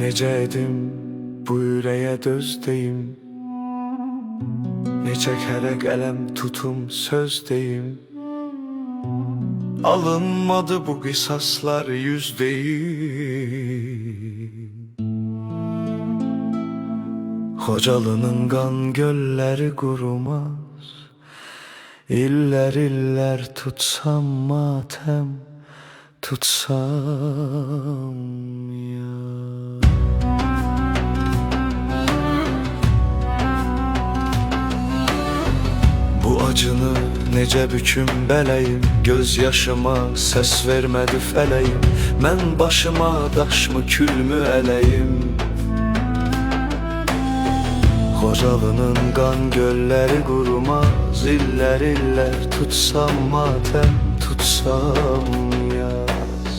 Necə edim bu ürəyə döz deyim, necə kərə qələm tutum söz deyim. Alınmadı bu qisaslar yüz deyim. Xocalının qan gölləri qurumaz, İllər illər tutsam matəm, tutsam ya. Bu acını necə büküm bələyim, göz yaşıma səs vermədi fələyim. Mən başıma daşmı külmü ələyim. Xocalının qan gölləri qurumaz, İllər illər tutsam matəm, tutsam yaz.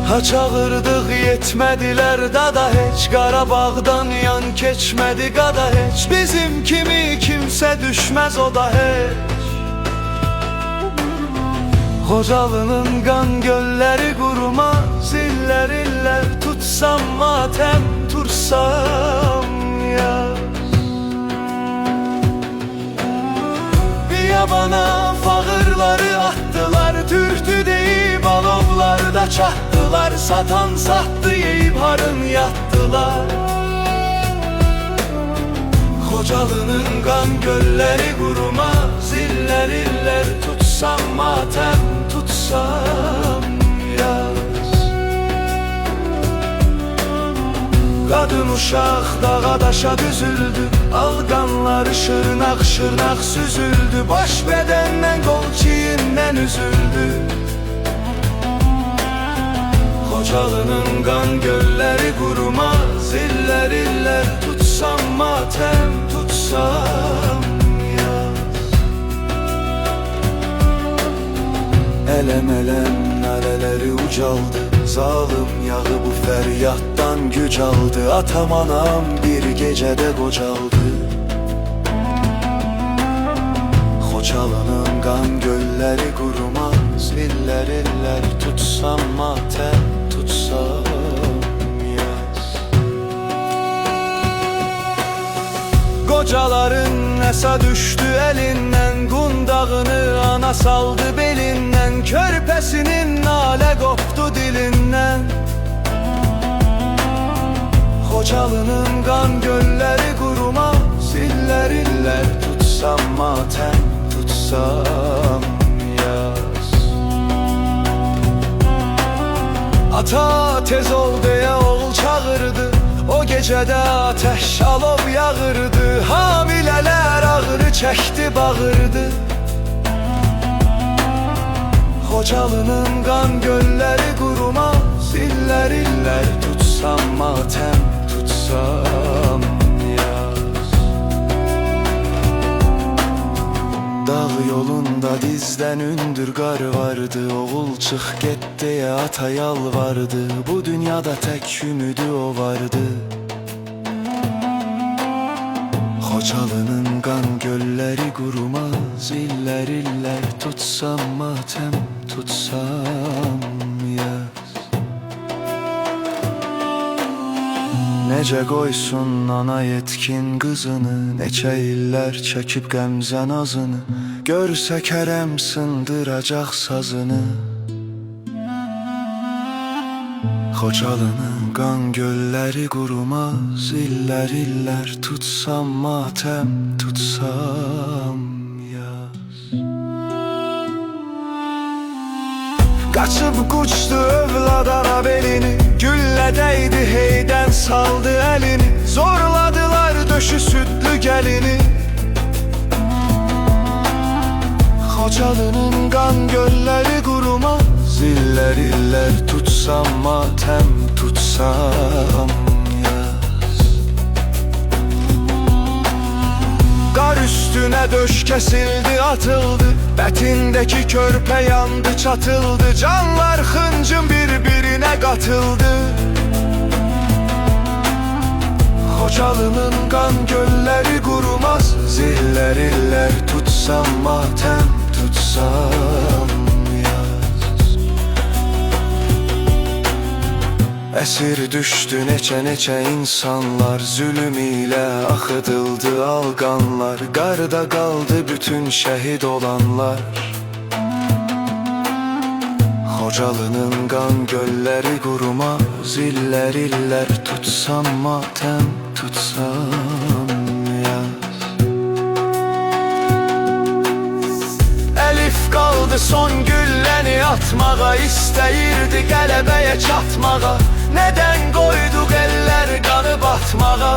Ha çağırdıq yetmədilər dada heç, Qarabağdan yan keçmədi qada heç. Bizim kimi kimsə düşməz o da heç. Xocalının qan gölləri qurumaz, İllər illər tutsam matəm, tutsam yaz. Biyabana fağırları attılar, türkü deyib alovlarda çattılar. Satan sattı yeyib harın yattılar. Xocalının qan gölləri qurumaz, İllər illər tutsam matəm, tutsam yaz. Qadın uşaq dağa daşa düzüldü, alqanları şırnaq şırnaq süzüldü. Baş bədəndən qol çiyindən üzüldü. Xocalının qan gölləri qurumaz, İllər illər tutsam matəm, tutsam yaz. Ələm-ələm nərələri ucaldı, zalım yağı bu fəryaddan güc aldı. Atam anam bir gecədə qocaldı. Xocalının qan gölləri qurumaz, İllər illər tutsam matəm, tutsam yaz. Qocaların əsa düşdü əlindən, qundağını ana saldı belindən. Körpəsinin nalə qopdu dilindən. Xocalının qan gölləri qurumaz, İllər illər tutsam matəm, tutsam yaz. Ata tez ol deyə oğul çağırdı, o gecədə ateş alov yağırdı. Hamilələr ağrı çəkdi bağırdı. Xocalının qan gölləri qurumaz, İllər illər tutsam matəm, tutsam yaz. Dağ yolunda dizdən ündür qar vardı, oğul çıx get deyə ata yalvardı. Bu dünyada tək ümidi o vardı. Xocalının qan gölləri qurumaz, İllər illər tutsam matəm, tutsam yaz. Necə qoysun ana yetkin qızını, neçə illər çəkib qəmzən azını. Görsə kərəm sındıracaq sazını. Xocalının qan gölləri qurumaz, İllər illər tutsam matəm, tutsam yaz. Qaçıb quçdu övlad ana belini, güllə dəydi heydən saldı əlini. Zorladılar döşü südlü gəlini. Xocalının qan gölləri qurumaz, İllər illər tutsam matəm, tutsam yaz. Qar üstünə döş kəsildi, atıldı, bətindəki körpə yandı, çatıldı. Canlar xıncım bir-birinə qatıldı. Xocalının qan gölləri qurumaz, İllər illər tutsam matəm, tutsam yaz. Əsir düşdü neçə insanlar, zülüm ilə axıdıldı alqanlar. Qarda qaldı bütün şəhid olanlar. Xocalının qan gölləri qurumaz, illər tutsam matəm, tutsam yaz. Əlif qaldı son gülləni atmağa, istəyirdi qələbəyə çatmağa. Nədən qoyduq ellər qanı batmağa?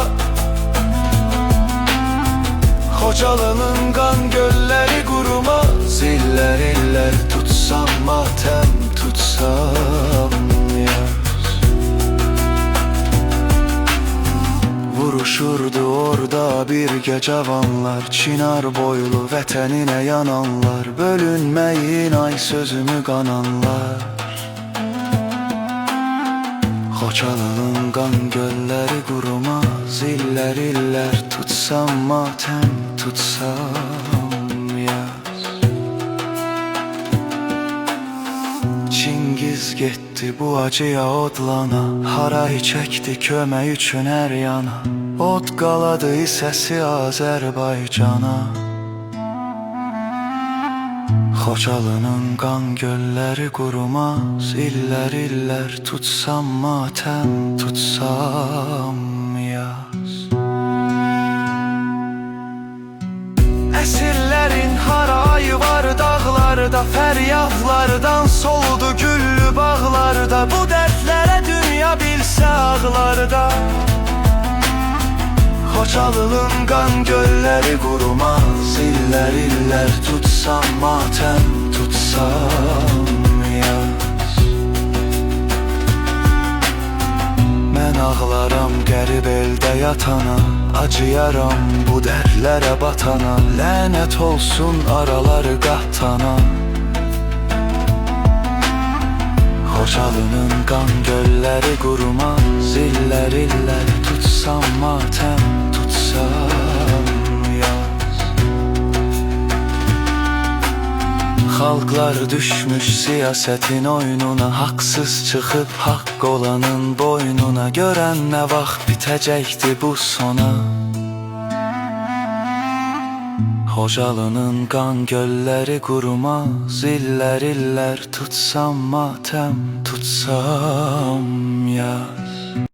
Xocalının qan gölləri qurumaz, illər tutsam matəm, tutsam yaz. Vuruşurdu orada birgə cavanlar, Çinar boylu vətəninə yananlar, bölünməyin ay sözümü qananlar. Xocalının qan gölləri qurumaz, illər tutsam matəm, tutsam yaz. Çingiz getdi bu acıya odlana, haray çəkdi kömək üçün hər yana. Od qaladı səsi Azərbaycana. Xocalının qan gölləri qurumaz, illər tutsam matəm, tutsam yaz. Əsirlərin harayı var dağlarda, fəryadlardan soldu güllü bağlarda. Bu dərdlərə dünya bilsə ağlarda. Xocalının qan gölləri qurumaz, illər tutsam matəm, tutsam yaz. Mən ağlaram qərib eldə yatana, acıyaram bu dərdlərə batana. Lənət olsun araları qatana. Xocalının qan gölləri qurumaz, illər tutsam matəm, tutsam yaz. Xalqlar düşmüş siyasətin oyununa, haqsız çıxıb haqq olanın boynuna. Görən nə vaxt bitəcəkdi bu sona? Xocalının qan gölləri qurumaz, illər tutsam matəm, tutsam yaz.